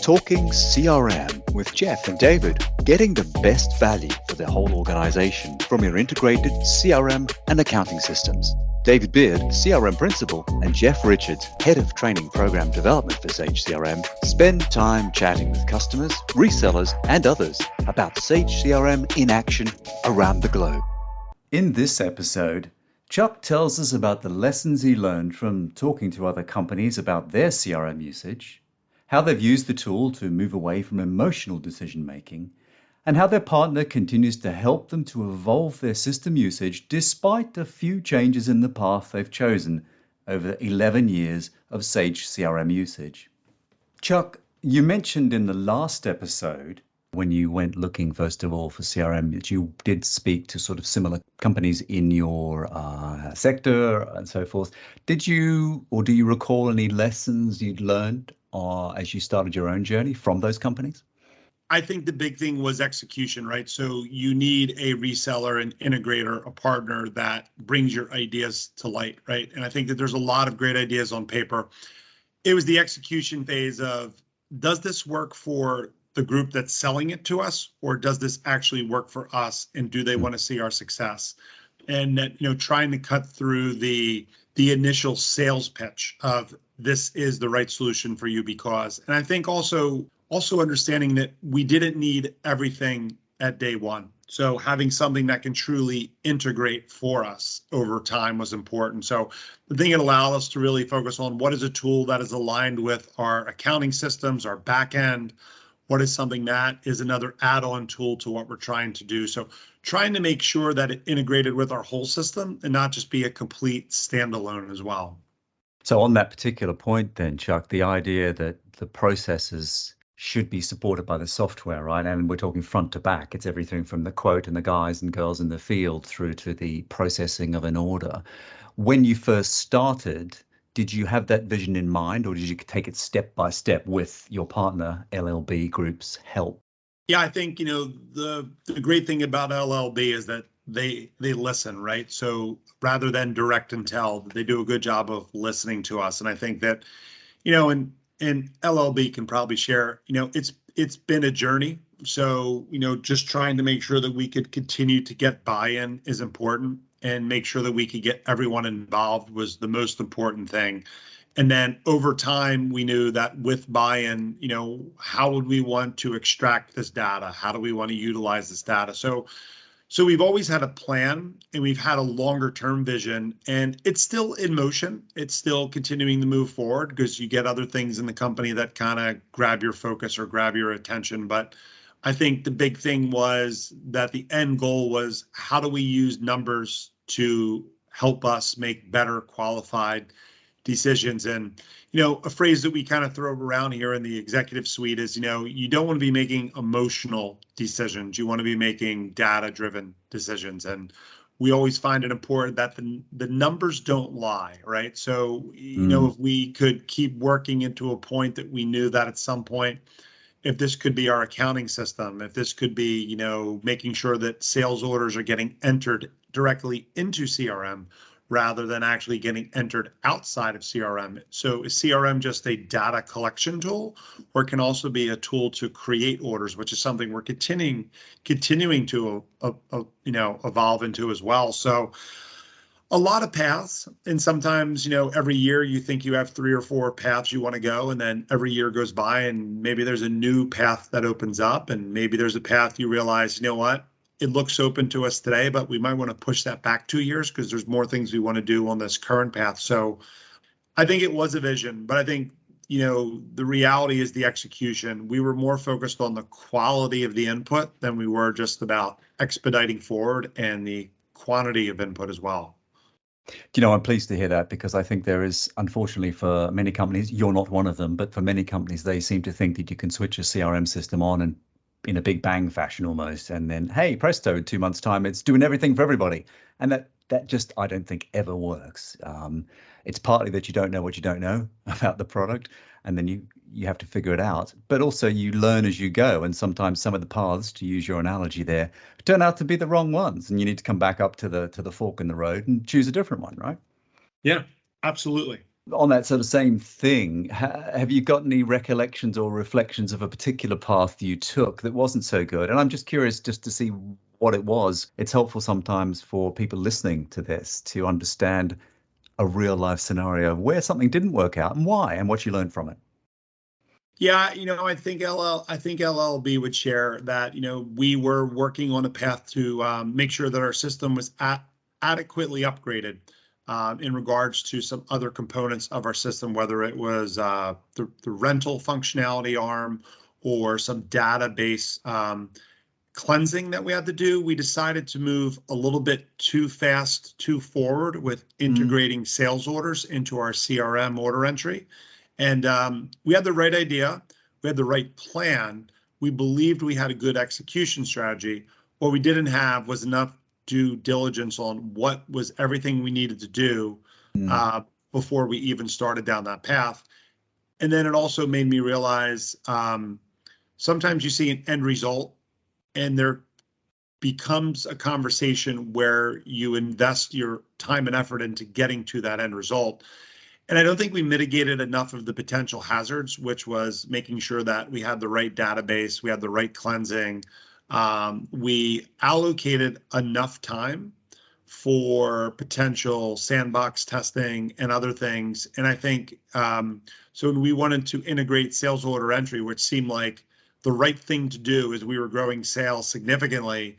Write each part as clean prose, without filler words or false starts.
Talking CRM with Jeff and David, getting the best value for their whole organization from your integrated CRM and accounting systems. David Beard, CRM Principal, and Jeff Richards, Head of Training Program Development for Sage CRM, spend time chatting with customers, resellers, and others about Sage CRM in action around the globe. In this episode, Chuck tells us about the lessons he learned from talking to other companies about their CRM usage, how they've used the tool to move away from emotional decision-making, and how their partner continues to help them to evolve their system usage despite a few changes in the path they've chosen over 11 years of Sage CRM usage. Chuck, you mentioned in the last episode, when you went looking, first of all, for CRM, that you did speak to sort of similar companies in your sector and so forth. Did you, or do you recall any lessons you'd learned as you started your own journey from those companies? I think the big thing was execution, right? So you need a reseller, an integrator, a partner that brings your ideas to light, right? And I think that there's a lot of great ideas on paper. It was the execution phase of, does this work for the group that's selling it to us, or does this actually work for us? And do they want to see our success? And that, trying to cut through the initial sales pitch of this is the right solution for you because, and I think also understanding that we didn't need everything at day one. So having something that can truly integrate for us over time was important. So the thing it allowed us to really focus on what is a tool that is aligned with our accounting systems, our back end. What is something that is another add-on tool to what we're trying to do? So trying to make sure that it integrated with our whole system and not just be a complete standalone as well. So on that particular point then, Chuck, the idea that the processes should be supported by the software, right? And we're talking front to back. It's everything from the quote and the guys and girls in the field through to the processing of an order. When you first started, did you have that vision in mind, or did you take it step by step with your partner LLB Group's help? Yeah, I think, the great thing about LLB is that they listen, right? So rather than direct and tell, they do a good job of listening to us. And I think that, and LLB can probably share, it's been a journey. So, just trying to make sure that we could continue to get buy-in is important. And make sure that we could get everyone involved was the most important thing. And then over time, we knew that with buy-in, how would we want to extract this data? How do we want to utilize this data? So we've always had a plan and we've had a longer term vision, and it's still in motion. It's still continuing to move forward because you get other things in the company that kind of grab your focus or grab your attention. But I think the big thing was that the end goal was, how do we use numbers to help us make better qualified decisions? And, a phrase that we kind of throw around here in the executive suite is, you don't want to be making emotional decisions. You want to be making data-driven decisions. And we always find it important that the numbers don't lie, right? So, if we could keep working into a point that we knew that at some point, if this could be our accounting system, if this could be, making sure that sales orders are getting entered directly into CRM rather than actually getting entered outside of CRM. So is CRM just a data collection tool, or it can also be a tool to create orders, which is something we're continuing to evolve into as well. So a lot of paths, and sometimes, every year you think you have 3 or 4 paths you want to go, and then every year goes by and maybe there's a new path that opens up, and maybe there's a path you realize, what, it looks open to us today, but we might want to push that back 2 years because there's more things we want to do on this current path. So I think it was a vision, but I think, the reality is the execution. We were more focused on the quality of the input than we were just about expediting forward and the quantity of input as well. I'm pleased to hear that, because I think there is, unfortunately for many companies, you're not one of them, but for many companies, they seem to think that you can switch a CRM system on and in a big bang fashion almost, and then, hey, presto, 2 months time, it's doing everything for everybody. And that just, I don't think ever works. It's partly that you don't know what you don't know about the product, and then you have to figure it out. But also you learn as you go, and sometimes some of the paths, to use your analogy there, turn out to be the wrong ones, and you need to come back up to the fork in the road and choose a different one, right? Yeah, absolutely. On that sort of same thing, have you got any recollections or reflections of a particular path you took that wasn't so good? And I'm just curious just to see what it was. It's helpful sometimes for people listening to this to understand a real life scenario where something didn't work out and why and what you learned from it. Yeah, I think LLB would share that, we were working on a path to make sure that our system was adequately upgraded in regards to some other components of our system, whether it was the rental functionality arm or some database cleansing that we had to do. We decided to move a little bit too fast, too forward with integrating sales orders into our CRM order entry. And we had the right idea. We had the right plan. We believed we had a good execution strategy. What we didn't have was enough due diligence on what was everything we needed to do before we even started down that path. And then it also made me realize sometimes you see an end result and there becomes a conversation where you invest your time and effort into getting to that end result. And I don't think we mitigated enough of the potential hazards, which was making sure that we had the right database, we had the right cleansing. We allocated enough time for potential sandbox testing and other things. And I think, so when we wanted to integrate sales order entry, which seemed like the right thing to do as we were growing sales significantly,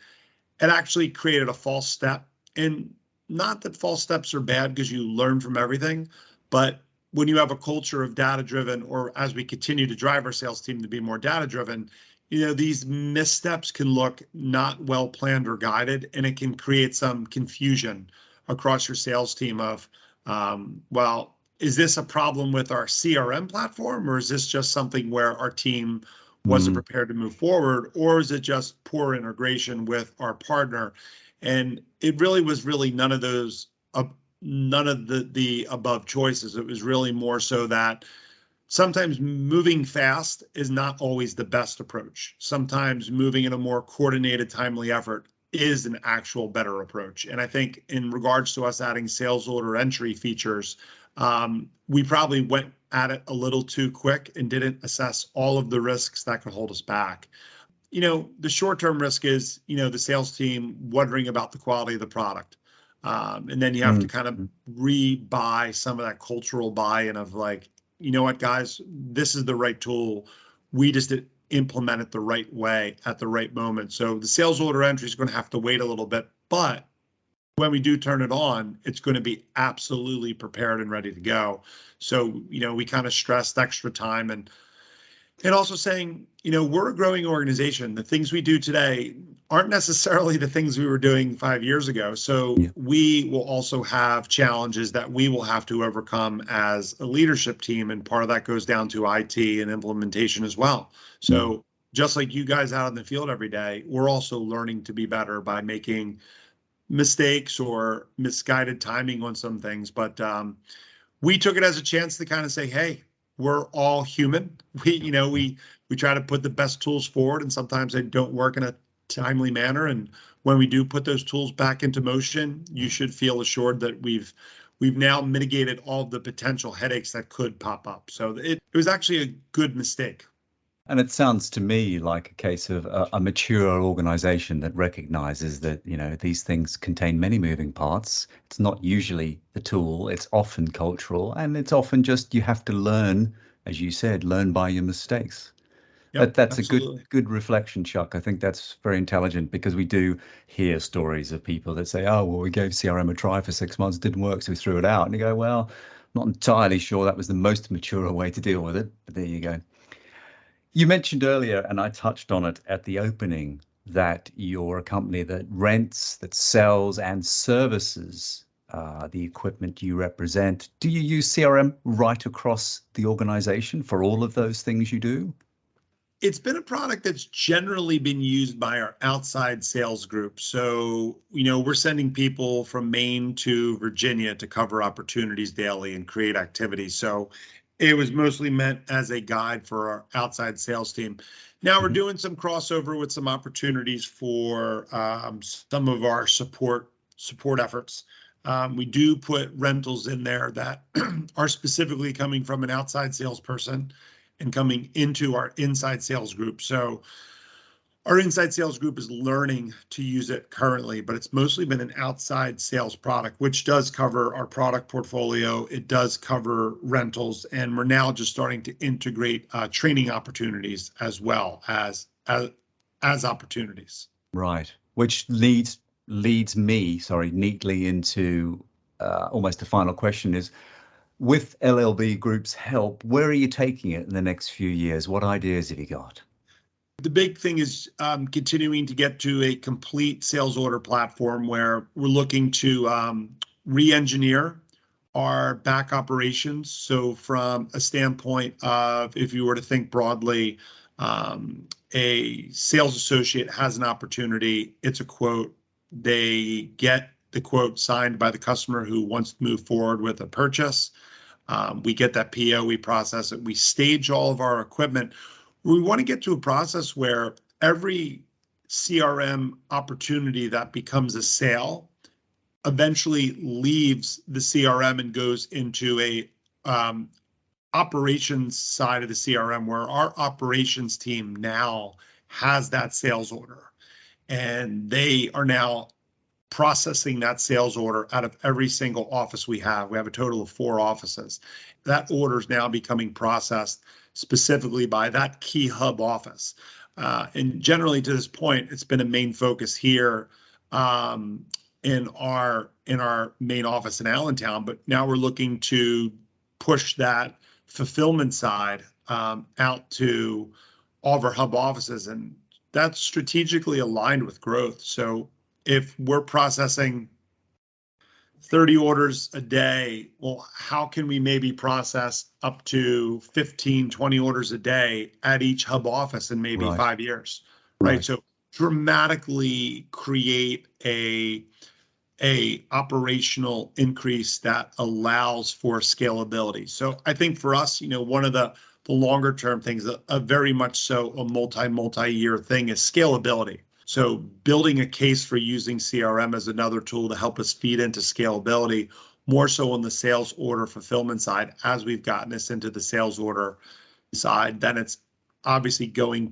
it actually created a false step. And not that false steps are bad because you learn from everything, but when you have a culture of data-driven, or as we continue to drive our sales team to be more data-driven, these missteps can look not well planned or guided, and it can create some confusion across your sales team of, well, is this a problem with our CRM platform, or is this just something where our team wasn't prepared to move forward, or is it just poor integration with our partner? And it really was none of those, none of the above choices. It was really more so that sometimes moving fast is not always the best approach. Sometimes moving in a more coordinated, timely effort is an actual better approach. And I think in regards to us adding sales order entry features, we probably went at it a little too quick and didn't assess all of the risks that could hold us back. The short-term risk is, the sales team wondering about the quality of the product. And then you have to kind of re-buy some of that cultural buy-in of like, you know what, guys, this is the right tool. We just didn't implement it the right way at the right moment. So the sales order entry is going to have to wait a little bit, but when we do turn it on, it's going to be absolutely prepared and ready to go. So, we kind of stressed extra time and also saying, we're a growing organization. The things we do today aren't necessarily the things we were doing 5 years ago. So we will also have challenges that we will have to overcome as a leadership team. And part of that goes down to IT and implementation as well. So just like you guys out in the field every day, we're also learning to be better by making mistakes or misguided timing on some things. But we took it as a chance to kind of say, hey, we're all human. We try to put the best tools forward, and sometimes they don't work in a timely manner. And when we do put those tools back into motion, you should feel assured that we've now mitigated all the potential headaches that could pop up. So it was actually a good mistake. And it sounds to me like a case of a mature organization that recognizes that, these things contain many moving parts. It's not usually the tool. It's often cultural, and it's often just you have to learn, as you said, learn by your mistakes. Yep, that's absolutely. a good reflection, Chuck. I think that's very intelligent because we do hear stories of people that say, oh, well, we gave CRM a try for 6 months, didn't work, so we threw it out. And you go, well, I'm not entirely sure that was the most mature way to deal with it, but there you go. You mentioned earlier, and I touched on it at the opening, that you're a company that rents, that sells and services the equipment you represent. Do you use CRM right across the organization for all of those things you do? It's been a product that's generally been used by our outside sales group. So, we're sending people from Maine to Virginia to cover opportunities daily and create activities. So it was mostly meant as a guide for our outside sales team. Now we're doing some crossover with some opportunities for some of our support efforts. We do put rentals in there that are specifically coming from an outside salesperson and coming into our inside sales group. So our inside sales group is learning to use it currently, but it's mostly been an outside sales product, which does cover our product portfolio. It does cover rentals, and we're now just starting to integrate training opportunities as well as opportunities. Right, which leads me, neatly into almost the final question is, with LLB Group's help, where are you taking it in the next few years? What ideas have you got? The big thing is continuing to get to a complete sales order platform where we're looking to re-engineer our back operations. So from a standpoint of, if you were to think broadly, a sales associate has an opportunity, it's a quote, they get the quote signed by the customer who wants to move forward with a purchase. We get that PO, we process it, we stage all of our equipment. We want to get to a process where every CRM opportunity that becomes a sale eventually leaves the CRM and goes into a operations side of the CRM, where our operations team now has that sales order, and they are now processing that sales order out of every single office we have. We have a total of 4 offices. That order is now becoming processed specifically by that key hub office. And generally to this point, it's been a main focus here in our main office in Allentown, but now we're looking to push that fulfillment side out to all of our hub offices, and that's strategically aligned with growth. So if we're processing 30 orders a day, well, how can we maybe process up to 15, 20 orders a day at each hub office in maybe 5 years, right? So dramatically create a operational increase that allows for scalability. So I think for us, one of the longer term things, a very much so a multi-year thing, is scalability. So building a case for using CRM as another tool to help us feed into scalability, more so on the sales order fulfillment side. As we've gotten this into the sales order side, then it's obviously going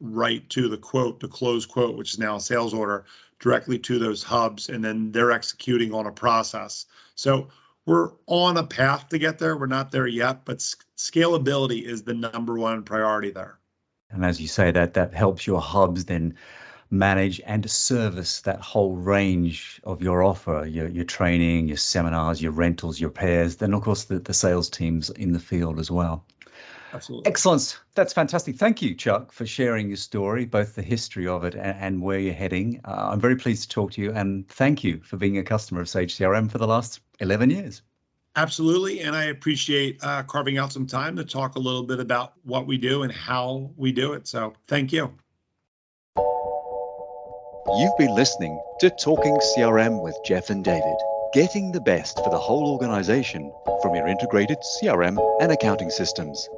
right to the quote, the close quote, which is now a sales order, directly to those hubs, and then they're executing on a process. So we're on a path to get there. We're not there yet, but scalability is the number one priority there. And as you say, that helps your hubs then manage and service that whole range of your offer, your training, your seminars, your rentals, your pairs, then of course the sales teams in the field as well. Absolutely. Excellent. That's fantastic. Thank you, Chuck, for sharing your story, both the history of it and where you're heading. I'm very pleased to talk to you, and thank you for being a customer of Sage CRM for the last 11 years. Absolutely. And I appreciate carving out some time to talk a little bit about what we do and how we do it. So thank you. You've been listening to Talking CRM with Jeff and David, getting the best for the whole organization from your integrated CRM and accounting systems.